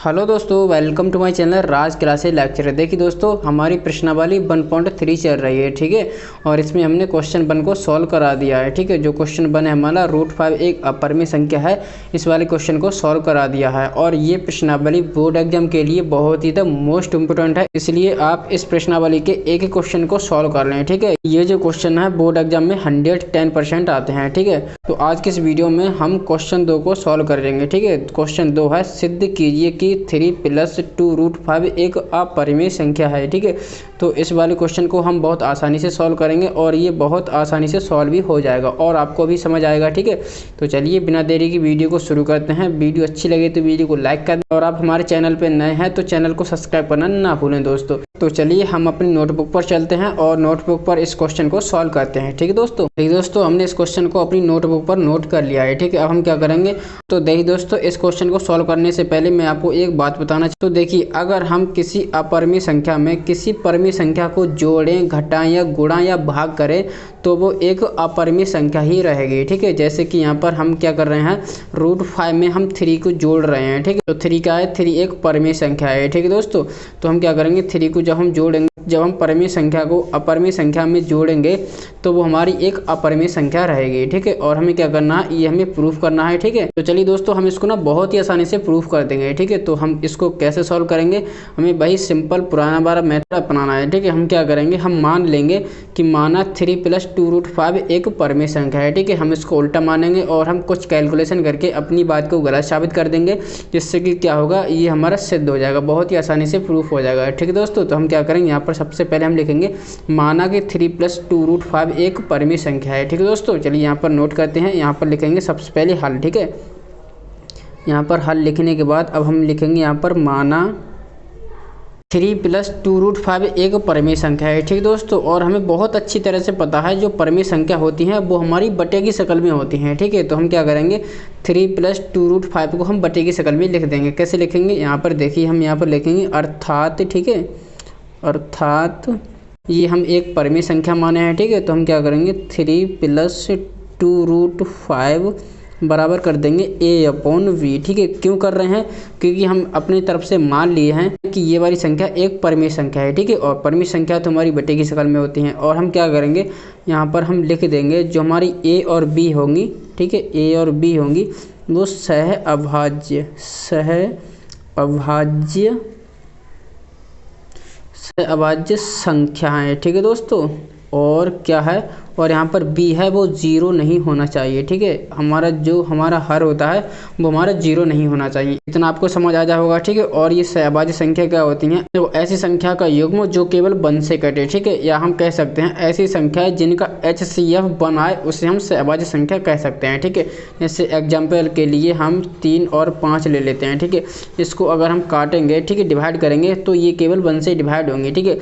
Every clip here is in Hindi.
हेलो दोस्तों, welcome to my channel Raj classes lecture. देखिए दोस्तों, हमारी प्रश्नावली 1.3 चल रही है, ठीक है। और इसमें हमने क्वेश्चन 1 को सॉल्व करा दिया है, ठीक है। जो क्वेश्चन 1 है हमारा √5 एक अपरिमेय संख्या है, इस वाले क्वेश्चन को सॉल्व करा दिया है। और ये प्रश्नावली बोर्ड एग्जाम के लिए बहुत ही मोस्ट इम्पोर्टेंट है, इसलिए आप इस प्रश्नावली के एक एक क्वेश्चन को सॉल्व कर लें, ठीक है। ये जो क्वेश्चन है बोर्ड एग्जाम में 110% आते हैं, ठीक है। तो आज के इस वीडियो में हम क्वेश्चन 2 को सॉल्व करेंगे, ठीक है। क्वेश्चन 2 है, सिद्ध कीजिए कि 3 + 2√5 एक अपरिमेय संख्या है, ठीक है। तो इस वाले क्वेश्चन को हम बहुत आसानी से सॉल्व करेंगे और ये बहुत आसानी से सॉल्व भी हो जाएगा और आपको भी समझ आएगा, ठीक है। तो चलिए बिना देरी की वीडियो को शुरू करते हैं। वीडियो अच्छी लगे तो वीडियो को लाइक कर दें और आप हमारे चैनल पर नए हैं तो चैनल को सब्सक्राइब करना ना भूलें दोस्तों। तो चलिए हम अपनी नोटबुक पर चलते हैं और नोटबुक पर इस क्वेश्चन को सॉल्व करते हैं, ठीक है दोस्तों। देखिए दोस्तों, हमने इस क्वेश्चन को अपनी नोटबुक पर नोट कर लिया है, ठीक है। अब हम क्या करेंगे, तो देखिए दोस्तों, इस क्वेश्चन को सॉल्व करने से पहले मैं आपको एक बात बताना चाहता हूं। तो देखिए, अगर हम किसी अपरिमेय संख्या में किसी परिमेय संख्या को जोड़ें, घटाएं या गुणा या भाग करें तो वो एक अपरिमेय संख्या ही रहेगी, ठीक है। जैसे कि यहाँ पर हम क्या कर रहे हैं, √5 में हम 3 को जोड़ रहे हैं, ठीक है। तो 3 का है, 3 एक परिमेय संख्या है, ठीक है दोस्तों। तो हम क्या करेंगे, 3 को जब हम जोड़ेंगे, जब हम परिमेय संख्या को अपरिमेय संख्या में जोड़ेंगे तो वो हमारी एक अपरिमेय संख्या रहेगी, ठीक है। और हमें क्या करना है, ये हमें प्रूफ करना है, ठीक है। तो चलिए दोस्तों, हम इसको ना बहुत ही आसानी से प्रूफ कर देंगे, ठीक है। तो हम इसको कैसे सॉल्व करेंगे, हमें वही सिंपल पुराना वाला मेथड अपनाना है, ठीक है। हम क्या करेंगे, हम मान लेंगे कि माना 3 + 2√5 एक परिमेय संख्या है, ठीक है। हम इसको उल्टा मानेंगे और हम कुछ कैलकुलेशन करके अपनी बात को गलत साबित कर देंगे, जिससे कि क्या होगा, ये हमारा सिद्ध हो जाएगा, बहुत ही आसानी से प्रूफ हो जाएगा, ठीक है दोस्तों। तो हम क्या करेंगे, यहाँ पर सबसे पहले हम लिखेंगे माना कि 3 + 2√5 एक परिमेय संख्या है, ठीक है दोस्तों। चलिए यहाँ पर नोट करते हैं, यहाँ पर लिखेंगे सबसे पहले हल, ठीक है। यहाँ पर हल लिखने के बाद अब हम लिखेंगे यहाँ पर माना 3 + 2√5 एक परिमेय संख्या है, ठीक दोस्तों। और हमें बहुत अच्छी तरह से पता है जो परिमेय संख्या होती हैं वो हमारी बटे की शक्ल में होती हैं, ठीक है। तो हम क्या करेंगे, 3 + 2√5 को हम बटे की शक्ल में लिख देंगे। कैसे लिखेंगे, यहाँ पर देखिए, हम यहाँ पर लिखेंगे अर्थात, ठीक है, अर्थात ये हम एक परिमेय संख्या माने हैं, ठीक है। तो हम क्या करेंगे, 3 + 2√5 बराबर कर देंगे a/v, ठीक है। क्यों कर रहे हैं, क्योंकि हम अपनी तरफ से मान लिए हैं कि ये वाली संख्या एक परिमेय संख्या है, ठीक है। और परिमेय संख्या तो हमारी बटे की शक्ल में होती हैं। और हम क्या करेंगे, यहाँ पर हम लिख देंगे जो हमारी a और b होंगी, ठीक है, a और b होंगी वो सहअभाज्य संख्याएं, ठीक है दोस्तों। और क्या है, और यहाँ पर b है वो 0 नहीं होना चाहिए, ठीक है। हमारा हर होता है वो हमारा 0 नहीं होना चाहिए, इतना आपको समझ आ जाएगा, ठीक है। और ये सहअभाज्य संख्या क्या होती हैं, तो ऐसी संख्या का युग्म जो केवल 1 से कटे, ठीक है। या हम कह सकते हैं ऐसी संख्याएं जिनका HCF 1 आए उसे हम सहअभाज्य संख्या कह सकते हैं, ठीक है। जैसे एग्जाम्पल के लिए हम 3 और 5 ले लेते हैं, ठीक है। इसको अगर हम काटेंगे, ठीक है, डिवाइड करेंगे तो ये केवल 1 से डिवाइड होंगे, ठीक है।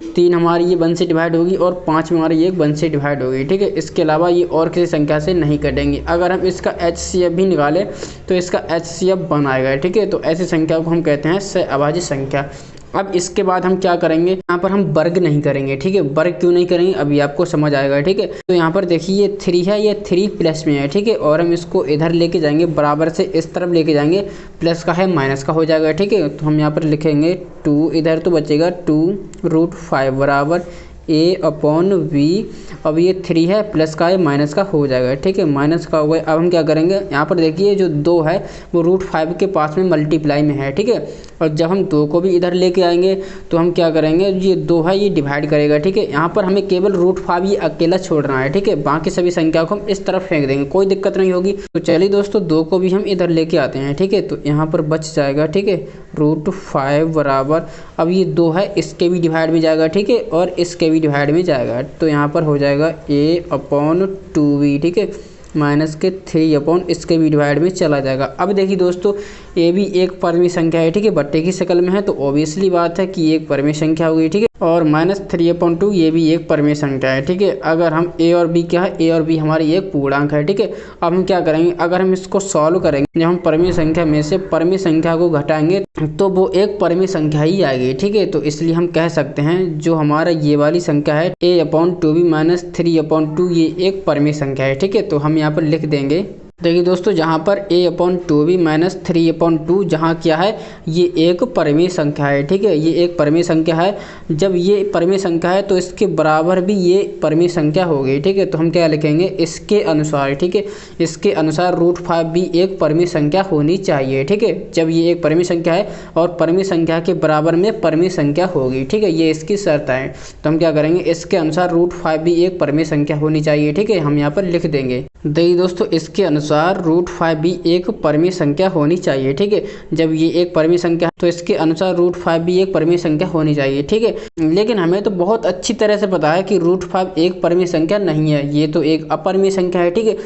3 हमारी ये 1 से डिवाइड होगी और 5 हमारी ये 1 से डिवाइड होगी, ठीक है। इसके अलावा ये और किसी संख्या से नहीं कटेंगी। अगर हम इसका HCF भी निकालें तो इसका HCF 1 आएगा, ठीक है। तो ऐसी संख्या को हम कहते हैं सहअभाज्य संख्या। अब इसके बाद हम क्या करेंगे, यहाँ पर हम वर्ग नहीं करेंगे, ठीक है। वर्ग क्यों नहीं करेंगे अभी आपको समझ आएगा, ठीक है। तो यहाँ पर देखिए ये 3 है, ये 3 प्लस में है, ठीक है। और हम इसको इधर लेके जाएंगे, बराबर से इस तरफ लेके जाएंगे, प्लस का है माइनस का हो जाएगा, ठीक है। तो हम यहाँ पर लिखेंगे 2, इधर तो बचेगा 2√5 बराबर a/v। अब ये 3 है, प्लस का है माइनस का हो जाएगा, ठीक है, माइनस का हुआ। अब हम क्या करेंगे, यहाँ पर देखिए जो 2 है वो √5 के पास में मल्टीप्लाई में है, ठीक है। और जब हम 2 को भी इधर लेके आएंगे तो हम क्या करेंगे, ये 2 है ये डिवाइड करेगा, ठीक है। यहाँ पर हमें केवल √5 ये अकेला छोड़ना है, ठीक है। बाकी सभी संख्या को हम इस तरफ फेंक देंगे, कोई दिक्कत नहीं होगी। तो चलिए दोस्तों, 2 को भी हम इधर लेके आते हैं, ठीक है। तो यहाँ पर बच जाएगा, ठीक है, √5 बराबर, अब ये 2 है इसके भी डिवाइड में जाएगा, ठीक है, और इसके भी डिवाइड में जाएगा। तो यहाँ पर हो जाएगा a/2v, ठीक है, माइनस के 3 इसके भी डिवाइड में चला जाएगा। अब देखिए दोस्तों, ये भी एक परिमेय संख्या है, ठीक है, बट्टे की शक्ल में है, तो ऑब्वियसली बात है कि ये एक परिमेय संख्या होगी, ठीक है। और -3/2 ये भी एक परिमेय संख्या है, ठीक है। अगर हम a और b क्या है, a और b हमारी एक पूर्णांक है, ठीक है। अब हम क्या करेंगे, अगर हम इसको सॉल्व करेंगे, जब हम परिमेय संख्या में से परिमेय संख्या को घटाएंगे तो वो एक परिमेय संख्या ही आएगी, ठीक है। तो इसलिए हम कह सकते हैं जो हमारा ये वाली संख्या है a/2b - 3/2 ये एक परिमेय संख्या है, ठीक है। तो हम यहाँ पर लिख देंगे देखिए दोस्तों, जहाँ पर a/2b माइनस 3/2 जहाँ क्या है, ये एक परिमेय संख्या है। ठीक है, ये एक परिमेय संख्या है। जब ये परिमेय संख्या है तो इसके बराबर भी ये परिमेय संख्या होगी। ठीक है, तो हम क्या लिखेंगे, इसके अनुसार। ठीक है, इसके अनुसार √5 भी एक परिमेय संख्या होनी चाहिए। ठीक है, जब ये एक परिमेय संख्या है और परिमेय संख्या के बराबर में परिमेय संख्या होगी। ठीक है, ये इसकी शर्त है। तो हम क्या करेंगे, इसके अनुसार √5 भी एक परिमेय संख्या होनी चाहिए। ठीक है, हम यहाँ पर लिख देंगे। देखिए दोस्तों, इसके अनुसार √5 भी एक परिमेय संख्या होनी चाहिए। ठीक है, जब ये एक परिमेय संख्या तो इसके अनुसार √5 भी एक परिमेय संख्या होनी चाहिए। ठीक है, लेकिन हमें तो बहुत अच्छी तरह से पता है कि √5 एक परिमेय संख्या नहीं है, ये तो एक अपरिमेय संख्या है। ठीक है,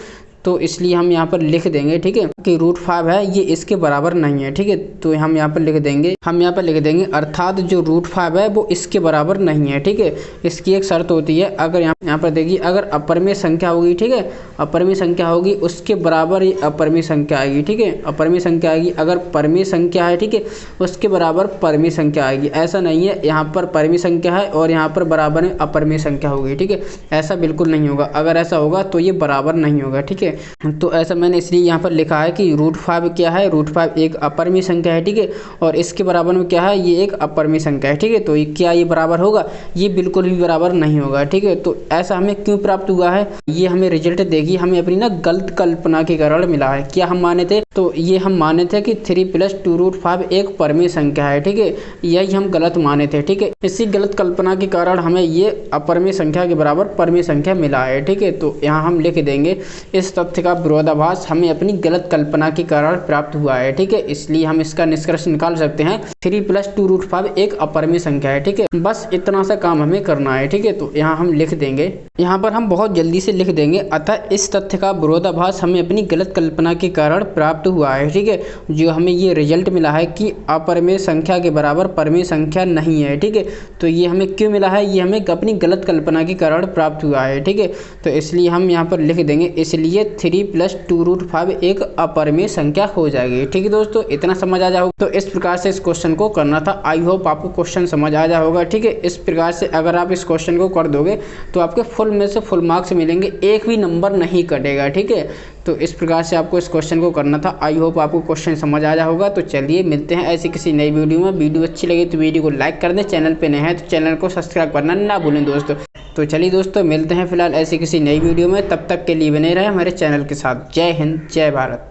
तो इसलिए हम यहाँ पर लिख देंगे। ठीक है, कि √5 है ये इसके बराबर नहीं है। ठीक है, तो हम यहाँ पर लिख देंगे, अर्थात जो √5 है वो इसके बराबर नहीं है। ठीक है, इसकी एक शर्त होती है, अगर यहाँ पर देखिए, अगर अपरिमेय संख्या होगी, ठीक है, अपरिमेय संख्या होगी, उसके बराबर ही अपरिमेय संख्या आएगी। ठीक है, अपरिमेय संख्या आएगी। अगर परिमेय संख्या है, ठीक है, उसके बराबर परिमेय संख्या आएगी। ऐसा नहीं है यहाँ पर परिमेय संख्या है और यहाँ पर बराबर में अपरिमेय संख्या होगी। ठीक है, ऐसा बिल्कुल नहीं होगा। अगर ऐसा होगा तो ये बराबर नहीं होगा। ठीक है, तो ऐसा मैंने इसलिए यहाँ पर लिखा है कि √5 क्या है, √5 एक अपरिमेय संख्या है। ठीक है, और इसके बराबर में क्या है, ये एक अपरिमेय संख्या है। ठीक है, तो क्या ये बराबर होगा, ये बिल्कुल भी बराबर नहीं होगा। ठीक है, तो ऐसा हमें क्यों प्राप्त हुआ है, ये हमें रिजल्ट देगी, हमें अपनी ना गलत कल्पना के कारण मिला है। क्या हम माने थे, तो ये हम माने थे कि 3 + 2√5 एक परिमेय संख्या है। ठीक है, यही हम गलत माने थे। ठीक है, इसी गलत कल्पना के कारण हमें ये अपरिमेय संख्या के बराबर परिमेय संख्या मिला है। ठीक है, तो यहाँ हम लिख देंगे, इस तथ्य का विरोधाभास हमें अपनी गलत कल्पना के कारण प्राप्त हुआ है। ठीक है, इसलिए हम इसका निष्कर्ष निकाल सकते हैं 3 + 2√5 एक अपरिमेय संख्या है। ठीक है, बस इतना सा काम हमें करना है। ठीक है, तो यहाँ हम लिख देंगे, यहाँ पर हम बहुत जल्दी से लिख देंगे, अतः इस तथ्य का विरोधाभास हमें अपनी गलत कल्पना के कारण प्राप्त हुआ है। ठीक है, जो हमें ये रिजल्ट मिला है कि अपरिमेय संख्या के बराबर परिमेय संख्या नहीं है। ठीक है, तो ये हमें क्यों मिला है, ये हमें अपनी गलत कल्पना के कारण प्राप्त हुआ है। ठीक है, तो इसलिए हम यहाँ पर लिख देंगे, इसलिए 3 + 2√5 एक अपरिमेय संख्या हो जाएगी। ठीक है दोस्तों, इतना समझ आ जाओ। तो इस प्रकार से इस क्वेश्चन को करना था। आई होप आपको क्वेश्चन समझ आ जाए होगा। ठीक है, इस प्रकार से अगर आप इस क्वेश्चन को कर दोगे तो आपके फुल में से फुल मार्क्स मिलेंगे, एक भी नंबर नहीं कटेगा। ठीक है, तो इस प्रकार से आपको इस क्वेश्चन को करना था। आई होप आपको क्वेश्चन समझ आ जाए होगा। तो चलिए मिलते हैं ऐसी किसी नई वीडियो में। वीडियो अच्छी लगी तो वीडियो को लाइक कर दें, चैनल पे नए हैं तो चैनल को सब्सक्राइब करना ना भूलें दोस्तों। तो चलिए दोस्तों, मिलते हैं फिलहाल ऐसी किसी नई वीडियो में, तब तक के लिए बने रहें हमारे चैनल के साथ। जय हिंद, जय भारत।